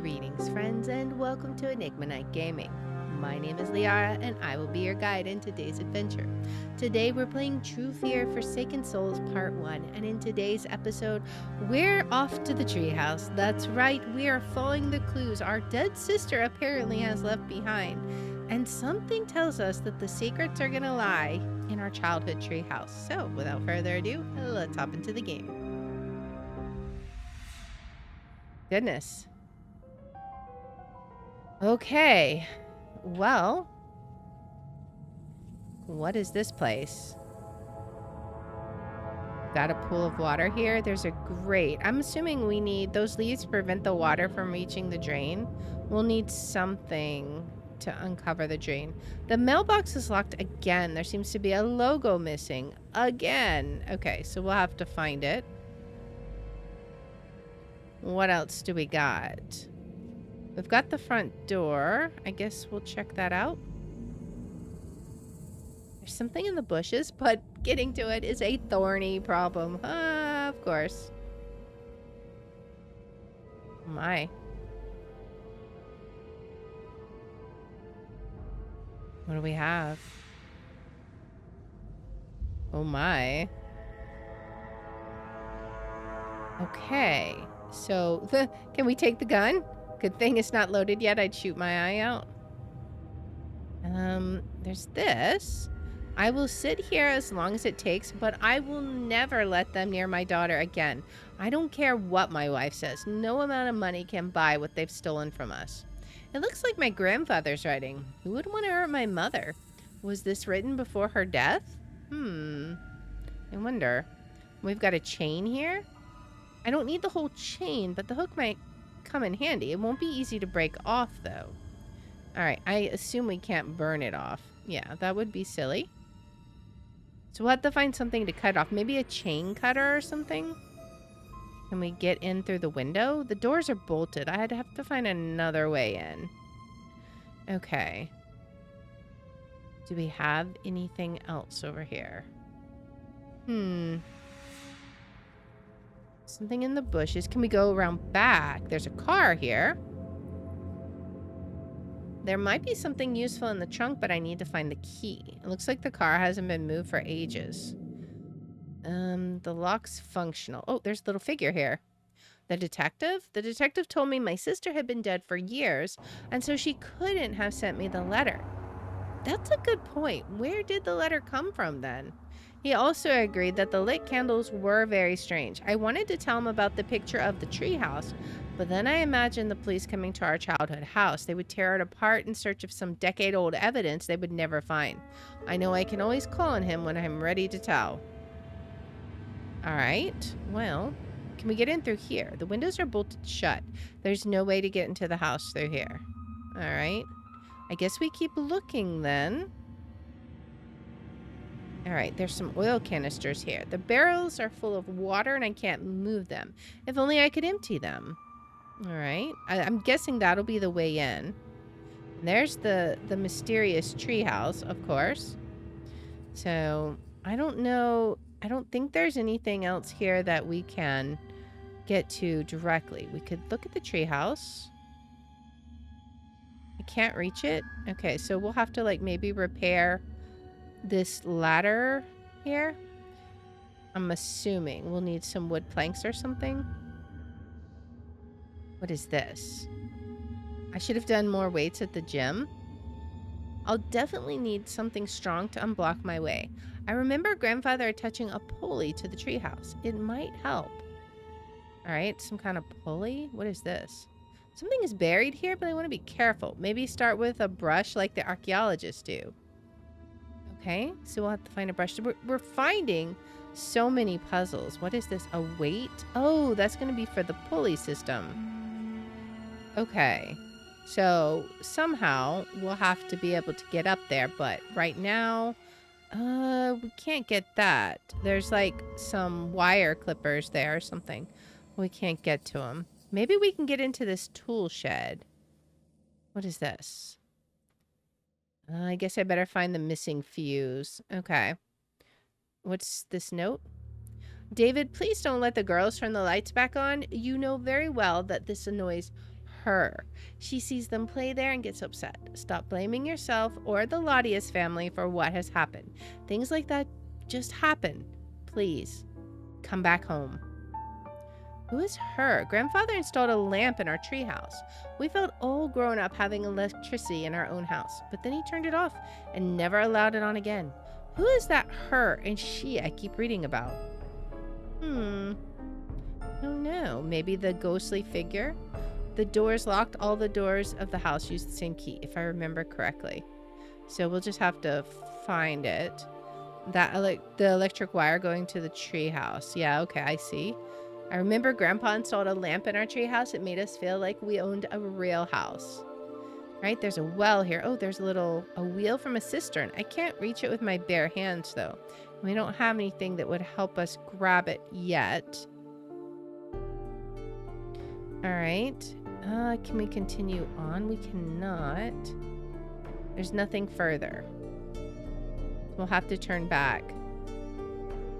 Greetings, friends, and welcome to Enigma Night Gaming. My name is Liara, and I will be your guide in today's adventure. Today, we're playing True Fear Forsaken Souls Part 1, and in today's episode, we're off to the treehouse. That's right, we are following the clues our dead sister apparently has left behind. And something tells us that the secrets are gonna lie in our childhood treehouse. So, without further ado, let's hop into the game. Goodness. Okay, well, what is this place? Got a pool of water here. There's a grate. I'm assuming we need those leaves to prevent the water from reaching the drain. We'll need something to uncover the drain. The mailbox is locked again. There seems to be a logo missing again. Okay, so we'll have to find it. What else do we got? We've got the front door. I guess we'll check that out. There's something in the bushes, but getting to it is a thorny problem. Of course. Oh my. What do we have? Oh my. Okay. So, can we take the gun? Good thing it's not loaded yet. I'd shoot my eye out. There's this. I will sit here as long as it takes, but I will never let them near my daughter again. I don't care what my wife says. No amount of money can buy what they've stolen from us. It looks like my grandfather's writing. Who would want to hurt my mother? Was this written before her death? I wonder. We've got a chain here. I don't need the whole chain, but the hook might come in handy. It won't be easy to break off, though. All right, I assume we can't burn it off. Yeah, that would be silly. So we'll have to find something to cut off. Maybe a chain cutter or something? Can we get in through the window? The doors are bolted. I'd have to find another way in. Okay. Do we have anything else over here? Something in the bushes. Can we go around back? There's a car here. There might be something useful in the trunk, but I need to find the key. It looks like the car hasn't been moved for ages. The lock's functional. Oh, there's a little figure here. The detective? The detective told me my sister had been dead for years, and so she couldn't have sent me the letter. That's a good point. Where did the letter come from then? He also agreed that the lit candles were very strange. I wanted to tell him about the picture of the treehouse, but then I imagined the police coming to our childhood house. They would tear it apart in search of some decade-old evidence they would never find. I know I can always call on him when I'm ready to tell. All right, well, can we get in through here? The windows are bolted shut. There's no way to get into the house through here. All right, I guess we keep looking then. All right, there's some oil canisters here. The barrels are full of water and I can't move them. If only I could empty them. All right, I'm guessing that'll be the way in. And there's the mysterious treehouse, of course. So, I don't know. I don't think there's anything else here that we can get to directly. We could look at the treehouse. I can't reach it. Okay, so we'll have to, like, maybe repair this ladder here. I'm assuming we'll need some wood planks or something. What is this? I should have done more weights at the gym. I'll definitely need something strong to unblock my way. I remember grandfather attaching a pulley to the treehouse. It might help. All right, some kind of pulley. What is this? Something is buried here, but I want to be careful. Maybe start with a brush like the archaeologists do. Okay, so we'll have to find a brush. We're finding so many puzzles. What is this? A weight? Oh, that's going to be for the pulley system. Okay, so somehow we'll have to be able to get up there, but right now, we can't get that. There's like some wire clippers there or something. We can't get to them. Maybe we can get into this tool shed. What is this? I guess I better find the missing fuse. Okay. What's this note? David, please don't let the girls turn the lights back on. You know very well that this annoys her. She sees them play there and gets upset. Stop blaming yourself or the Laudius family for what has happened. Things like that just happen. Please, come back home. Who is her? Grandfather installed a lamp in our treehouse. We felt all grown up having electricity in our own house, but then he turned it off and never allowed it on again. Who is that her and she I keep reading about? I don't know. Maybe the ghostly figure? The door's locked. All the doors of the house use the same key, if I remember correctly. So we'll just have to find it. The electric wire going to the treehouse. Yeah, okay, I see. I remember Grandpa installed a lamp in our treehouse. It made us feel like we owned a real house. Right, there's a well here. Oh, there's a wheel from a cistern. I can't reach it with my bare hands, though. We don't have anything that would help us grab it yet. All right. Can we continue on? We cannot. There's nothing further. We'll have to turn back.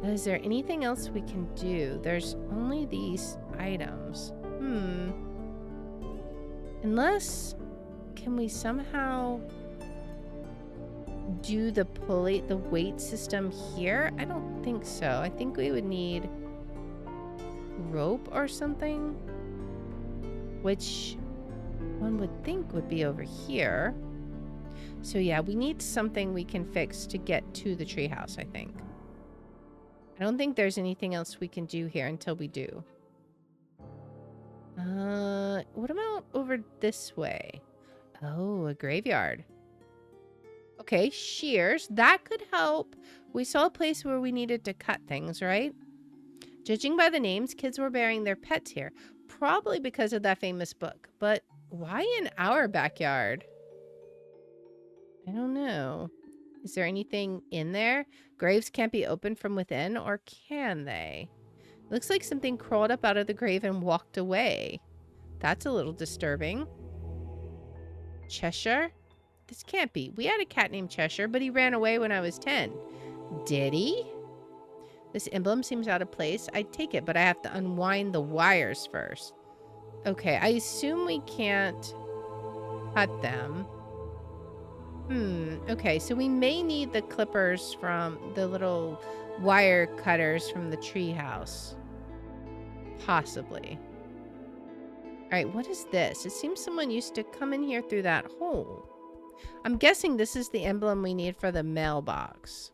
Is there anything else we can do? There's only these items. Unless, can we somehow do the weight system here? I don't think so. I think we would need rope or something, which one would think would be over here. So yeah, we need something we can fix to get to the treehouse, I think. I don't think there's anything else we can do here until we do. What about over this way? Oh, a graveyard. Okay, shears. That could help. We saw a place where we needed to cut things, right? Judging by the names, kids were burying their pets here. Probably because of that famous book. But why in our backyard? I don't know. Is there anything in there? Graves can't be opened from within, or can they? Looks like something crawled up out of the grave and walked away. That's a little disturbing. Cheshire? This can't be. We had a cat named Cheshire, but he ran away when I was 10. Did he? This emblem seems out of place. I'd take it, but I have to unwind the wires first. Okay, I assume we can't cut them. Okay, so we may need the clippers from the little wire cutters from the treehouse. Possibly. All right, what is this? It seems someone used to come in here through that hole. I'm guessing this is the emblem we need for the mailbox.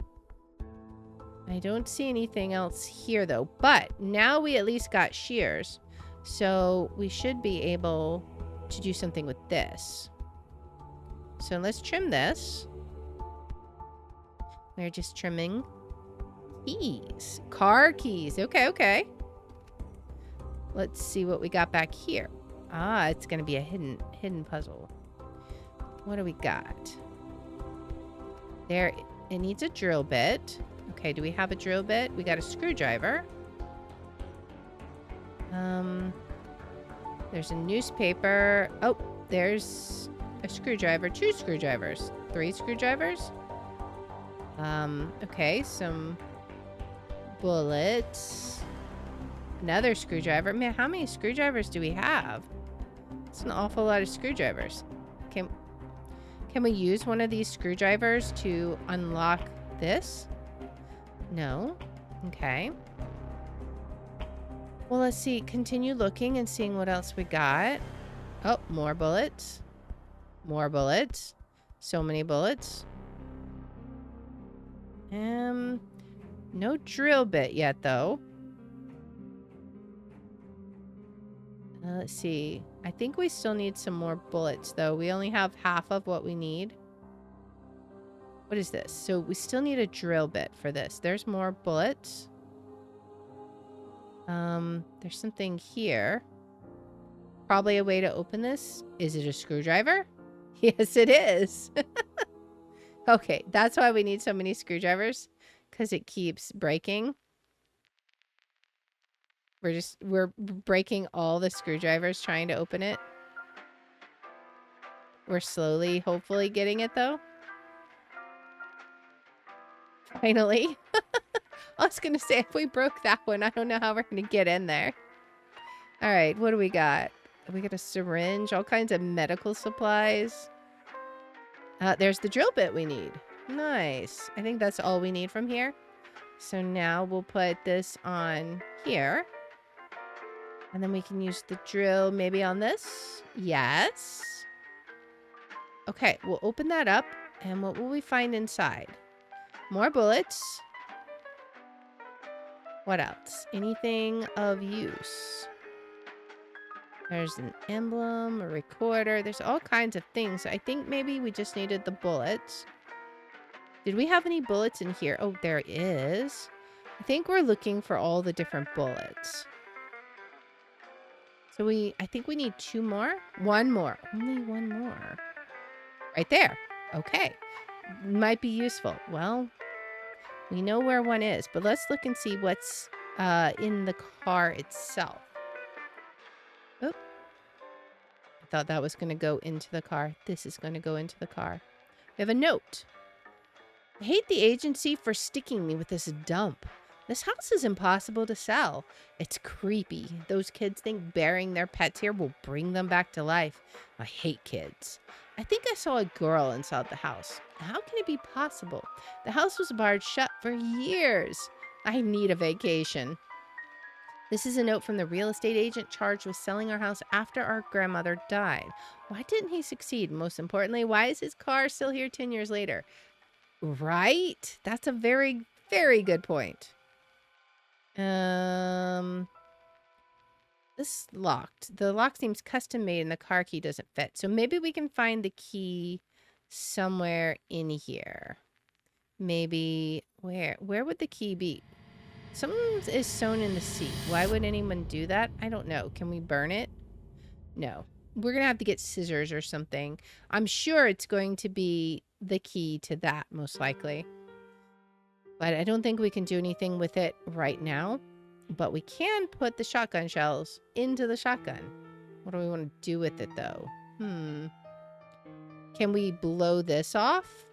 I don't see anything else here, though. But now we at least got shears. So we should be able to do something with this. So let's trim this. We're just trimming keys. Car keys. Okay, okay. Let's see what we got back here. Ah, it's going to be a hidden puzzle. What do we got? There, it needs a drill bit. Okay, do we have a drill bit? We got a screwdriver. There's a newspaper. Oh, there's a screwdriver. 2 screwdrivers. 3 screwdrivers. Okay, some bullets. Another screwdriver. Man, how many screwdrivers do we have? It's an awful lot of screwdrivers. Can we use one of these screwdrivers to unlock this? No. Okay. Well, let's see. Continue looking and seeing what else we got. Oh, more bullets. More bullets. So many bullets. No drill bit yet, though. Let's see. I think we still need some more bullets, though. We only have half of what we need. What is this? So we still need a drill bit for this. There's more bullets. There's something here. Probably a way to open this. Is it a screwdriver? Yes, it is. Okay, that's why we need so many screwdrivers. Because it keeps breaking. We're breaking all the screwdrivers trying to open it. We're slowly, hopefully getting it, though. Finally. I was going to say, if we broke that one, I don't know how we're going to get in there. All right, what do we got? We got a syringe, all kinds of medical supplies. There's the drill bit we need. Nice. I think that's all we need from here. So now we'll put this on here. And then we can use the drill maybe on this. Yes. Okay, we'll open that up. And what will we find inside? More bullets. What else? Anything of use? There's an emblem, a recorder. There's all kinds of things. I think maybe we just needed the bullets. Did we have any bullets in here? Oh, there is. I think we're looking for all the different bullets. So I think we need 2 more. 1 more. Only 1 more. Right there. Okay. Might be useful. Well, we know where 1 is, but let's look and see what's in the car itself. Oh. I thought that was going to go into the car. This is going to go into the car. We have a note. I hate the agency for sticking me with this dump. This house is impossible to sell. It's creepy. Those kids think burying their pets here will bring them back to life. I hate kids. I think I saw a girl inside the house. How can it be possible? The house was barred shut for years. I need a vacation. This is a note from the real estate agent charged with selling our house after our grandmother died. Why didn't he succeed? Most importantly, why is his car still here 10 years later? Right? That's a very, very good point. This locked. The lock seems custom made and the car key doesn't fit. So maybe we can find the key somewhere in here. Maybe where would the key be? Something is sewn in the seat. Why would anyone do that? I don't know. Can we burn it? No. We're going to have to get scissors or something. I'm sure it's going to be the key to that, most likely. But I don't think we can do anything with it right now. But we can put the shotgun shells into the shotgun. What do we want to do with it, though? Can we blow this off?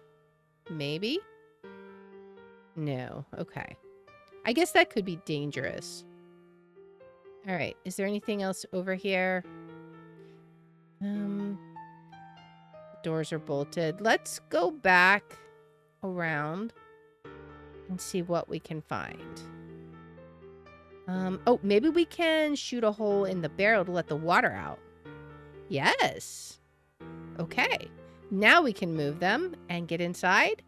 Maybe? No. Okay. I guess that could be dangerous. All right. Is there anything else over here? Doors are bolted. Let's go back around and see what we can find. Oh, maybe we can shoot a hole in the barrel to let the water out. Yes. Okay. Now we can move them and get inside.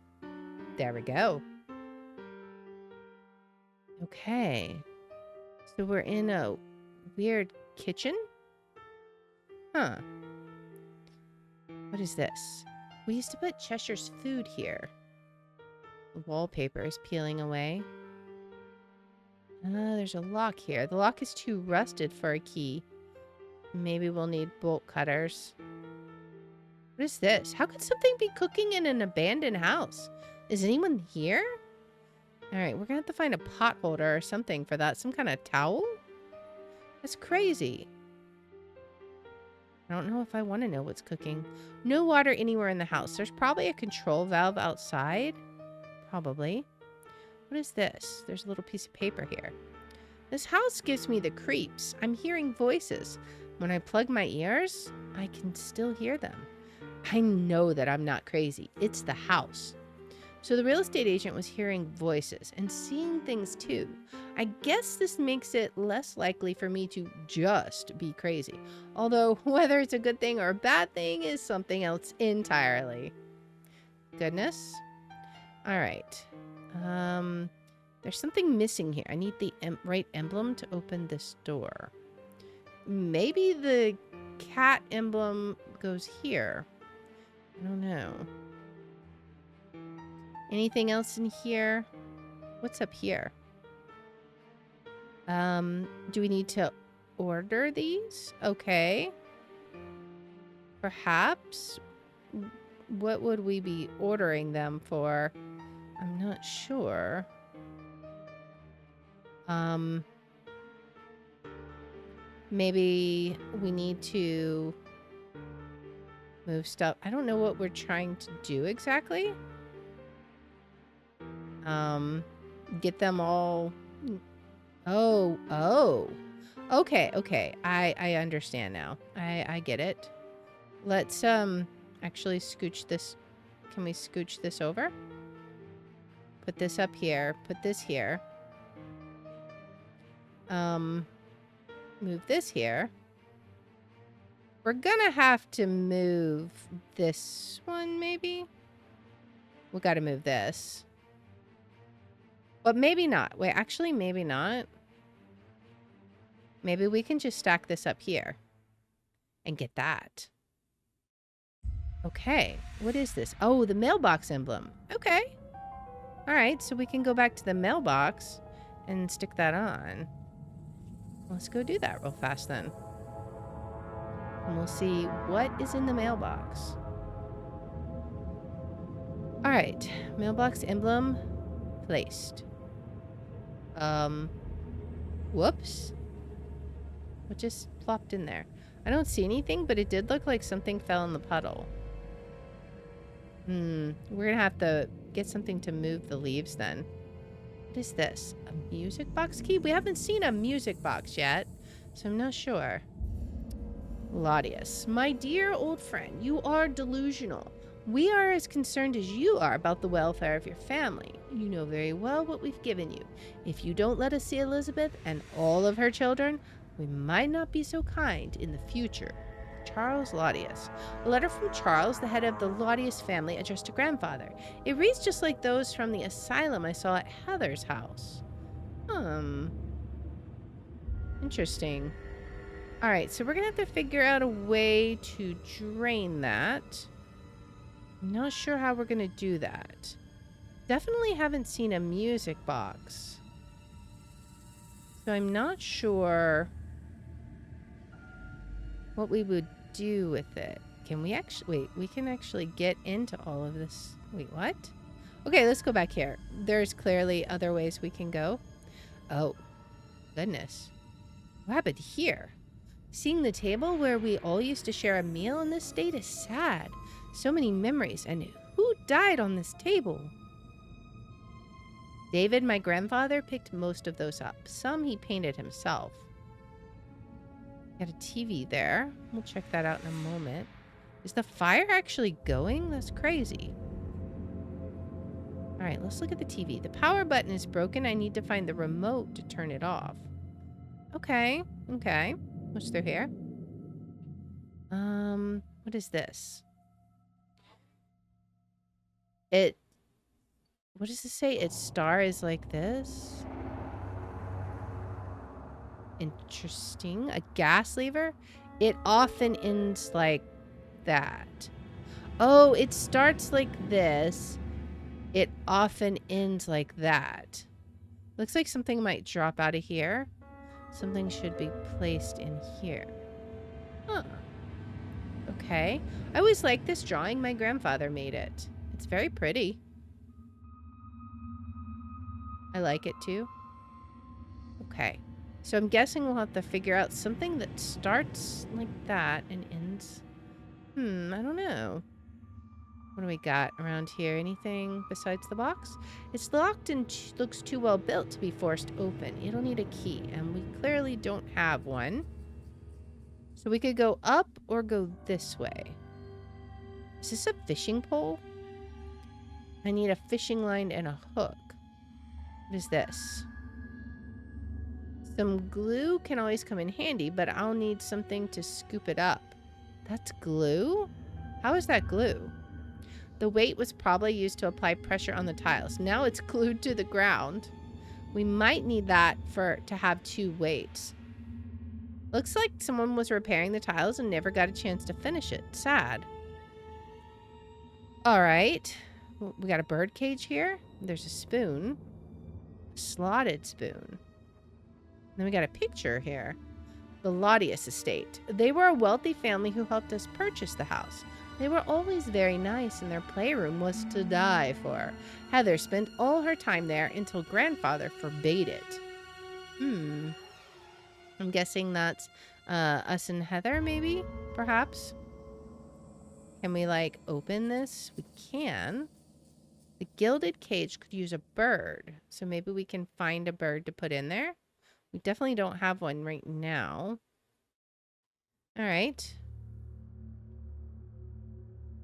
There we go. Okay. So we're in a weird kitchen. Huh. What is this? We used to put Cheshire's food here. The wallpaper is peeling away. There's a lock here. The lock is too rusted for a key. Maybe we'll need bolt cutters. What is this? How could something be cooking in an abandoned house? Is anyone here? All right, we're going to have to find a pot holder or something for that. Some kind of towel? That's crazy. I don't know if I want to know what's cooking. No water anywhere in the house. There's probably a control valve outside. Probably. What is this? There's a little piece of paper here. This house gives me the creeps. I'm hearing voices. When I plug my ears, I can still hear them. I know that I'm not crazy. It's the house. So the real estate agent was hearing voices and seeing things too. I guess this makes it less likely for me to just be crazy. Although whether it's a good thing or a bad thing is something else entirely. Goodness. All right. There's something missing here. I need the right emblem to open this door. Maybe the cat emblem goes here. I don't know. Anything else in here? What's up here? Do we need to order these? Okay. Perhaps. What would we be ordering them for? I'm not sure. Maybe we need to move stuff. I don't know what we're trying to do exactly. Get them all. Oh. Okay, okay. I understand now. I get it. Let's actually scooch this. Can we scooch this over? Put this up here. Put this here. Move this here. We're gonna have to move this one, maybe? We gotta move this. But maybe not. Wait, actually, maybe not. Maybe we can just stack this up here. And get that. Okay. What is this? Oh, the mailbox emblem. Okay. Alright, so we can go back to the mailbox and stick that on. Let's go do that real fast then. And we'll see what is in the mailbox. Alright, mailbox emblem placed. Whoops. What just plopped in there? I don't see anything, but it did look like something fell in the puddle. We're gonna have to get something to move the leaves then. What is this? A music box key? We haven't seen a music box yet, so I'm not sure. Laudius, my dear old friend, you are delusional. We are as concerned as you are about the welfare of your family. You know very well what we've given you. If you don't let us see Elizabeth and all of her children, we might not be so kind in the future. Charles Laudius. A letter from Charles, the head of the Laudius family, addressed to grandfather. It reads just like those from the asylum I saw at Heather's house. Interesting. Alright, so we're gonna have to figure out a way to drain that. I'm not sure how we're gonna do that. Definitely haven't seen a music box. So I'm not sure what we would do with it. Can we actually... Wait, we can actually get into all of this. Wait, what? Okay, let's go back here. There's clearly other ways we can go. Oh, goodness. What happened here? Seeing the table where we all used to share a meal in this state is sad. So many memories, and who died on this table? David, my grandfather, picked most of those up. Some he painted himself. Got a TV there. We'll check that out in a moment. Is the fire actually going? That's crazy. Alright, let's look at the TV. The power button is broken. I need to find the remote to turn it off. Okay, okay. What's through here? What is this? What does it say? Its star is like this? Interesting. A gas lever? It often ends like that. Oh, it starts like this. It often ends like that. Looks like something might drop out of here. Something should be placed in here. Huh. Okay. I always liked this drawing. My grandfather made it. It's very pretty. I like it too. Okay. So I'm guessing we'll have to figure out something that starts like that and ends... I don't know. What do we got around here? Anything besides the box? It's locked and looks too well built to be forced open. It'll need a key, and we clearly don't have one. So we could go up or go this way. Is this a fishing pole? I need a fishing line and a hook. What is this? Some glue can always come in handy, but I'll need something to scoop it up. That's glue? How is that glue? The weight was probably used to apply pressure on the tiles. Now it's glued to the ground. We might need that to have two weights. Looks like someone was repairing the tiles and never got a chance to finish it. Sad. Alright. We got a bird cage here. There's a spoon. A slotted spoon. Then we got a picture here. The Laudius estate. They were a wealthy family who helped us purchase the house. They were always very nice, and their playroom was to die for. Heather spent all her time there until grandfather forbade it. I'm guessing that's us and Heather, maybe? Perhaps? Can we, like, open this? We can. The gilded cage could use a bird, so maybe we can find a bird to put in there. We definitely don't have one right now. All right.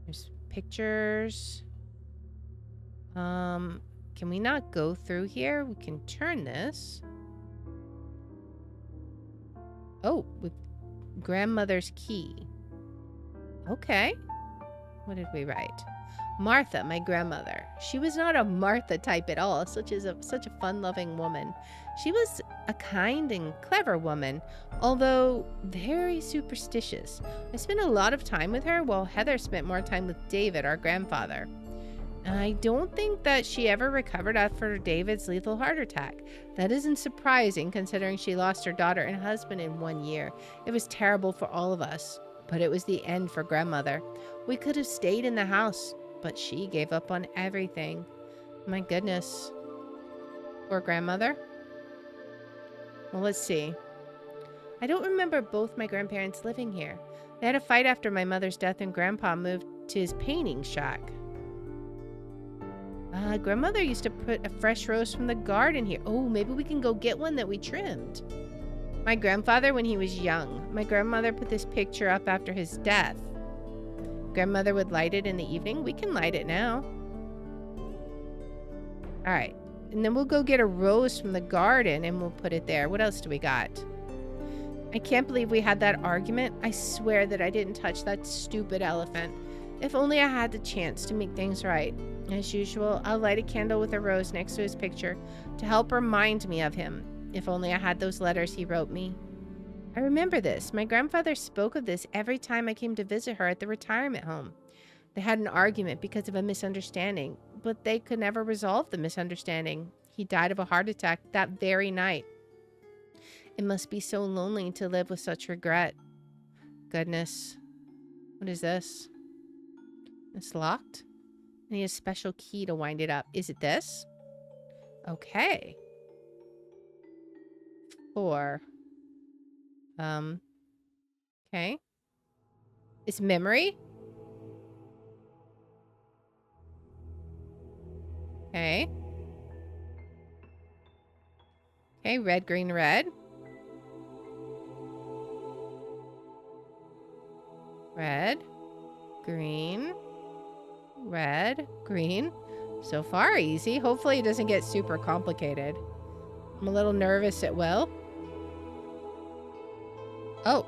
There's pictures. Can we not go through here? We can turn this. Oh, with grandmother's key. Okay. What did we write? Martha, my grandmother. She was not a Martha type at all, such a fun-loving woman. She was a kind and clever woman, although very superstitious. I spent a lot of time with her, while Heather spent more time with David, our grandfather. I don't think that she ever recovered after David's lethal heart attack. That isn't surprising, considering she lost her daughter and husband in 1 year. It was terrible for all of us, but it was the end for grandmother. We could have stayed in the house, but she gave up on everything. My goodness. Poor grandmother. Well, let's see. I don't remember both my grandparents living here. They had a fight after my mother's death, and Grandpa moved to his painting shack. Grandmother used to put a fresh rose from the garden here. Oh, maybe we can go get one that we trimmed. My grandfather, when he was young. My grandmother put this picture up after his death. Grandmother would light it in the evening. We can light it now. All right. And then we'll go get a rose from the garden and we'll put it there. What else do we got? I can't believe we had that argument. I swear that I didn't touch that stupid elephant. If only I had the chance to make things right. As usual, I'll light a candle with a rose next to his picture to help remind me of him. If only I had those letters he wrote me. I remember this. My grandfather spoke of this every time I came to visit her at the retirement home. They had an argument because of a misunderstanding, but they could never resolve the misunderstanding. He died of a heart attack that very night. It must be so lonely to live with such regret. Goodness. What is this? It's locked? I need a special key to wind it up. Is it this? Okay. 4. Okay. It's memory? Okay. Okay, red, green, red. Red, green, red, green. So far, easy. Hopefully it doesn't get super complicated. I'm a little nervous it will. Oh.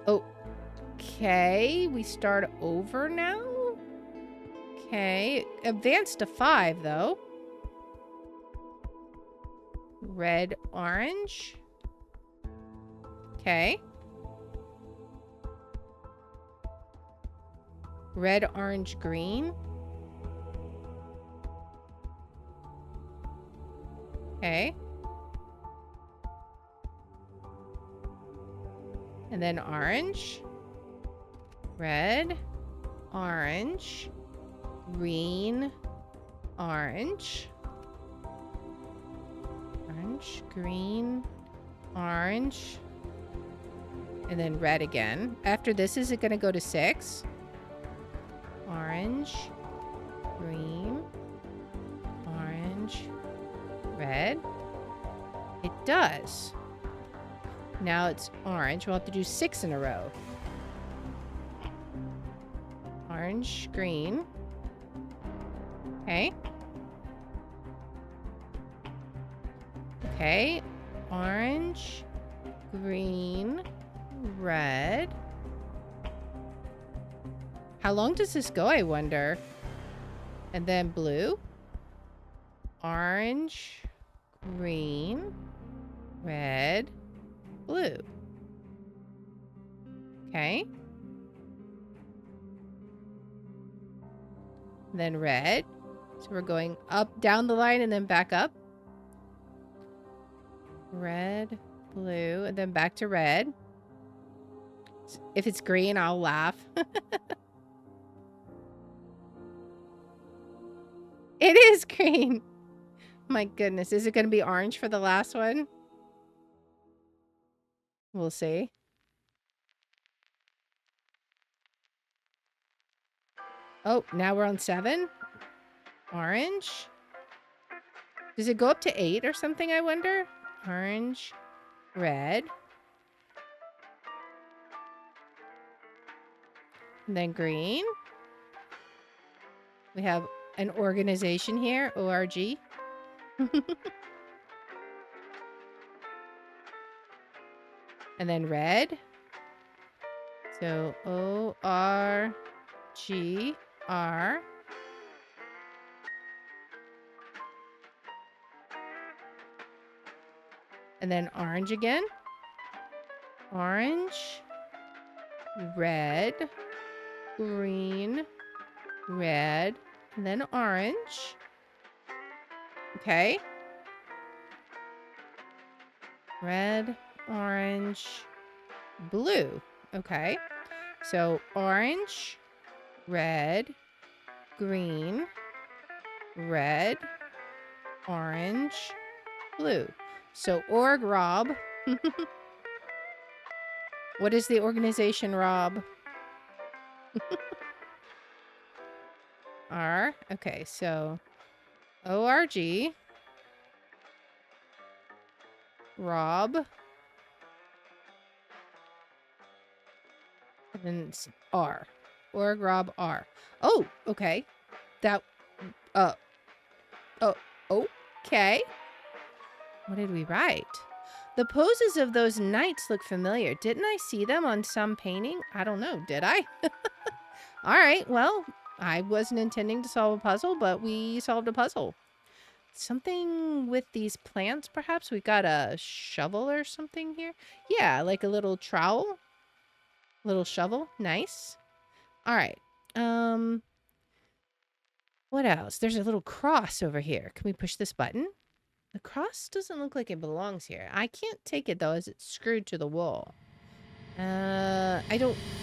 Okay, we start over now? Okay, advance to 5, though. Red, orange. Okay. Red, orange, green. Okay. And then orange. Red. Orange. Green. Orange. Orange. Green. Orange. And then red again. After this, is it going to go to 6? Orange. Green. Orange. Red. It does. Now it's orange. We'll have to do 6 in a row. Orange, green. Okay. Okay. Orange, green, red. How long does this go, I wonder? And then blue. Orange, green, red, blue. Okay. Then red. So we're going up, down the line, and then back up. Red, blue, and then back to red. If it's green, I'll laugh. It is green. My goodness. Is it going to be orange for the last one? We'll see. Oh, now we're on 7. Orange. Does it go up to 8 or something, I wonder? Orange, red. And then green. We have an organization here, ORG. And then red. So ORGR. And then orange again. Orange, red, green, red, and then orange. Okay. Red, orange, blue. Okay. So orange, red, green, red, orange, blue. So org Rob. What is the organization, Rob? R. Okay, so ORG, Rob, and then R. Org Rob R. Oh, okay. That, oh, okay. What did we write? The poses of those knights look familiar. Didn't I see them on some painting? I don't know. Did I? All right. Well, I wasn't intending to solve a puzzle, but we solved a puzzle. Something with these plants, perhaps? We got a shovel or something here? Yeah, like a little trowel. Little shovel. Nice. All right. What else? There's a little cross over here. Can we push this button? The cross doesn't look like it belongs here. I can't take it, though, as it's screwed to the wall. I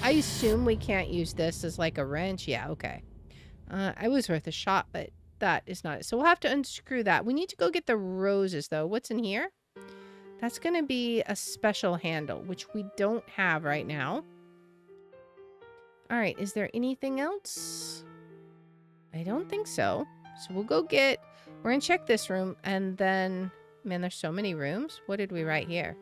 assume we can't use this as like a wrench. Yeah, okay. I was worth a shot, but that is not it. So we'll have to unscrew that. We need to go get the roses, though. What's in here? That's going to be a special handle, which we don't have right now. All right, is there anything else? I don't think so. So we'll go get... We're going to check this room, and then... Man, there's so many rooms. What did we write here?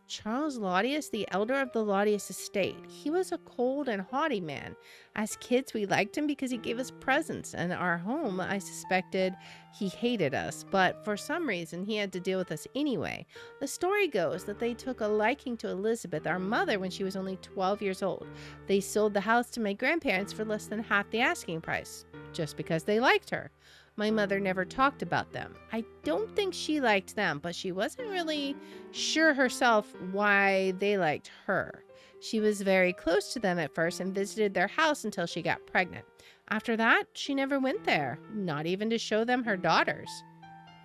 Charles Laudius, the elder of the Laudius estate. He was a cold and haughty man. As kids, we liked him because he gave us presents, and our home, I suspected he hated us, but for some reason, he had to deal with us anyway. The story goes that they took a liking to Elizabeth, our mother, when she was only 12 years old. They sold the house to my grandparents for less than half the asking price, just because they liked her. My mother never talked about them. I don't think she liked them, but she wasn't really sure herself why they liked her. She was very close to them at first and visited their house until she got pregnant. After that, she never went there, not even to show them her daughters.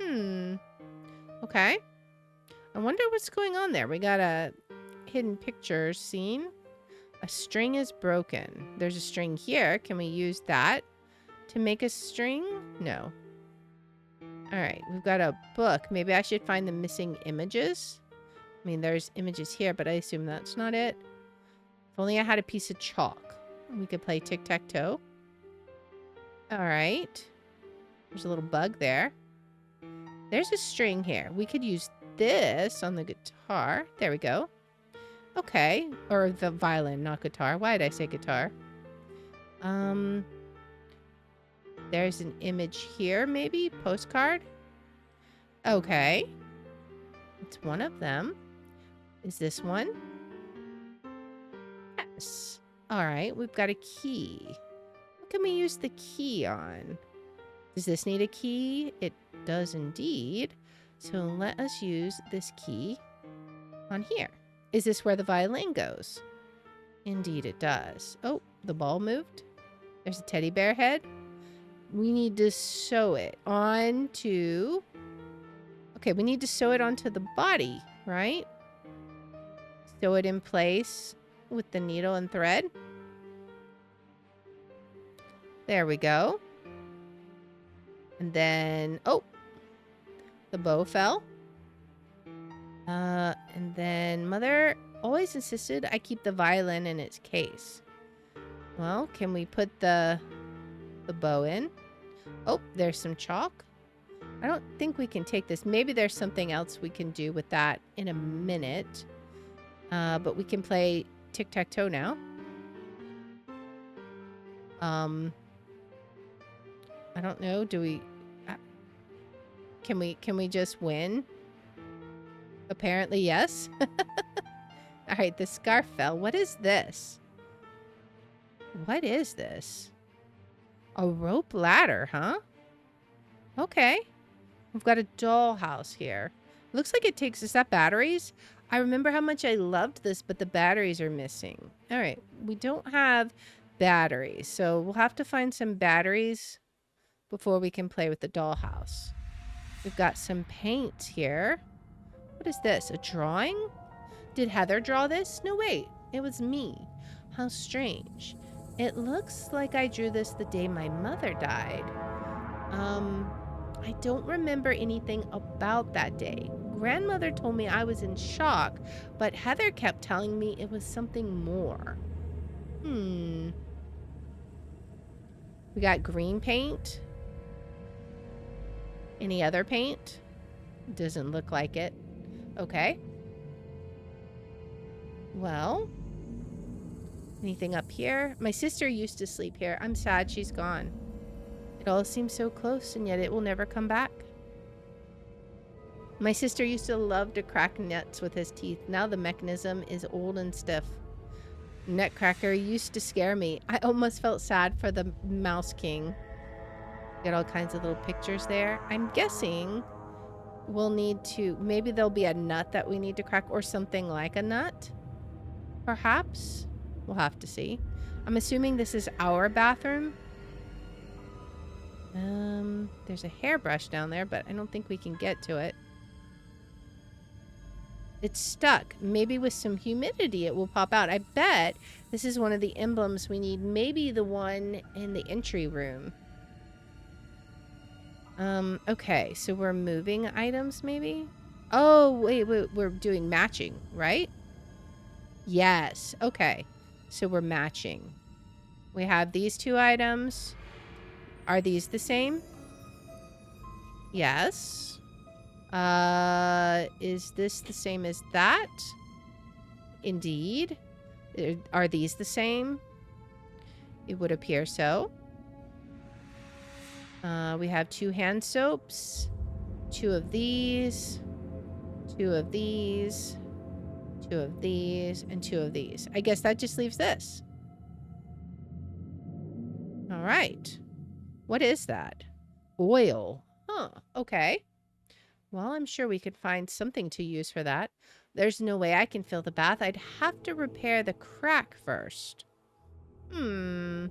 Okay. I wonder what's going on there. We got a hidden picture scene. A string is broken. There's a string here. Can we use that to make a string? No. All right, we've got a book. Maybe I should find the missing images. I mean, there's images here, but I assume that's not it. If only I had a piece of chalk. We could play tic-tac-toe. All right. There's a little bug there. There's a string here. We could use this on the guitar. There we go. Okay. Or the violin, not guitar. Why did I say guitar? There's an image here, maybe? Postcard? Okay. It's one of them. Is this one? Yes. All right, we've got a key. What can we use the key on? Does this need a key? It does indeed. So let us use this key on here. Is this where the violin goes? Indeed it does. Oh, the ball moved. There's a teddy bear head. We need to sew it onto... Okay, we need to sew it onto the body, right? Sew it in place with the needle and thread. There we go. And then... Oh! The bow fell. And then Mother always insisted I keep the violin in its case. Well, can we put the bow in? Oh, there's some chalk. I don't think we can take this. Maybe there's something else we can do with that in a minute. But we can play tic-tac-toe now. I don't know. Do we... Can we just win? Apparently, yes. All right, the scarf fell. What is this? What is this? A rope ladder, huh? Okay. We've got a dollhouse here. Looks like it takes... Is that batteries? I remember how much I loved this, but the batteries are missing. All right. We don't have batteries, so we'll have to find some batteries before we can play with the dollhouse. We've got some paint here. What is this? A drawing? Did Heather draw this? No, wait. It was me. How strange. It looks like I drew this the day my mother died. I don't remember anything about that day. Grandmother told me I was in shock, but Heather kept telling me it was something more. We got green paint. Any other paint? Doesn't look like it. Okay. Well, anything up here? My sister used to sleep here. I'm sad she's gone. It all seems so close, and yet it will never come back. My sister used to love to crack nuts with his teeth. Now the mechanism is old and stiff. Nutcracker used to scare me. I almost felt sad for the Mouse King. Got all kinds of little pictures there. I'm guessing we'll need to... Maybe there'll be a nut that we need to crack, or something like a nut. Perhaps. We'll have to see. I'm assuming this is our bathroom. There's a hairbrush down there, but I don't think we can get to it. It's stuck. Maybe with some humidity it will pop out. I bet this is one of the emblems we need. Maybe the one in the entry room. Okay, so we're moving items maybe? Oh, wait, we're doing matching, right? Yes, okay. So we're matching. We have these two items. Are these the same? Yes. Is this the same as that? Indeed. Are these the same? It would appear so. We have 2 hand soaps, 2 of these, 2 of these, 2 of these, and 2 of these. I guess that just leaves this. All right. What is that? Oil. Huh. Okay. Well, I'm sure we could find something to use for that. There's no way I can fill the bath. I'd have to repair the crack first. Well,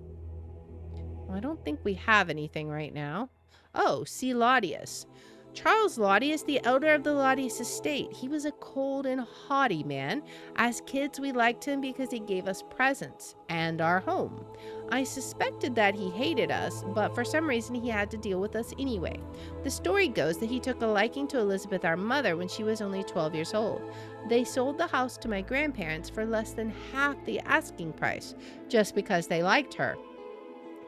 I don't think we have anything right now. Oh, see Laudius. Charles Laudius, the elder of the Laudius estate. He was a cold and haughty man. As kids, we liked him because he gave us presents and our home. I suspected that he hated us, but for some reason he had to deal with us anyway. The story goes that he took a liking to Elizabeth, our mother, when she was only 12 years old. They sold the house to my grandparents for less than half the asking price, just because they liked her.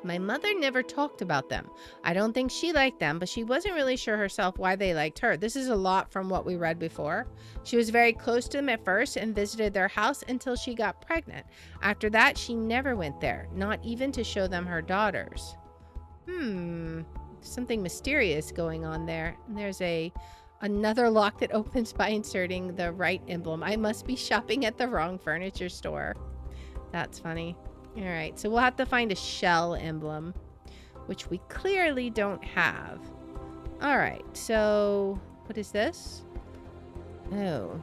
My mother never talked about them. I don't think she liked them, but she wasn't really sure herself why they liked her. This is a lot from what we read before. She was very close to them at first and visited their house until she got pregnant. After that, she never went there, not even to show them her daughters. Something mysterious going on there. And there's another lock that opens by inserting the right emblem. I must be shopping at the wrong furniture store. That's funny. All right, so we'll have to find a shell emblem, which we clearly don't have. All right, so what is this? Oh,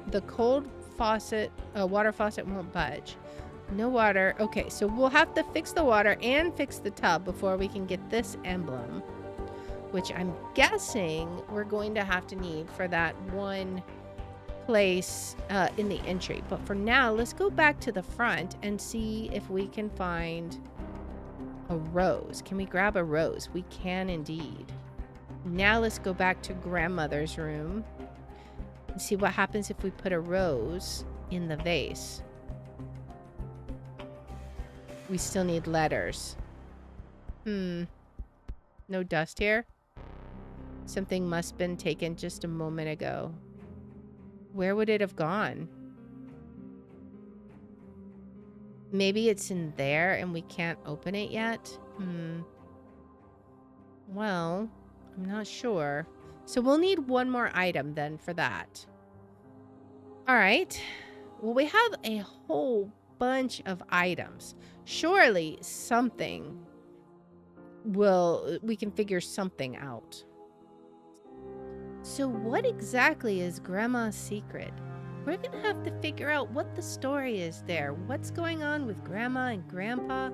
the cold faucet, water faucet won't budge. No water. Okay, so we'll have to fix the water and fix the tub before we can get this emblem, which I'm guessing we're going to have to need for that one place in the entry. But for now, let's go back to the front and see if we can find a rose. Can we grab a rose? We can indeed. Now let's go back to grandmother's room and see what happens if we put a rose in the vase. We still need letters. No dust here. Something must have been taken just a moment ago. Where would it have gone? Maybe it's in there and we can't open it yet? Well, I'm not sure. So we'll need one more item then for that. All right. Well, we have a whole bunch of items. Surely we can figure something out. So what exactly is Grandma's secret? We're gonna have to figure out what the story is there. What's going on with Grandma and Grandpa?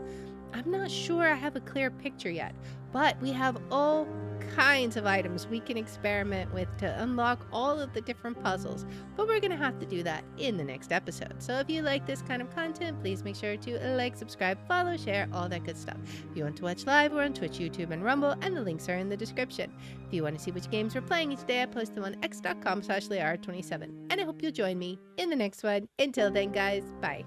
I'm not sure I have a clear picture yet, but we have all kinds of items we can experiment with to unlock all of the different puzzles, but we're gonna have to do that in the next episode. So if you like this kind of content, please make sure to like, subscribe, follow, share, all that good stuff. If you want to watch live, we're on Twitch, YouTube, and Rumble, and the links are in the description. If you want to see which games we're playing each day, I post them on x.com/Lear27, and I hope you'll join me in the next one. Until then, guys, bye.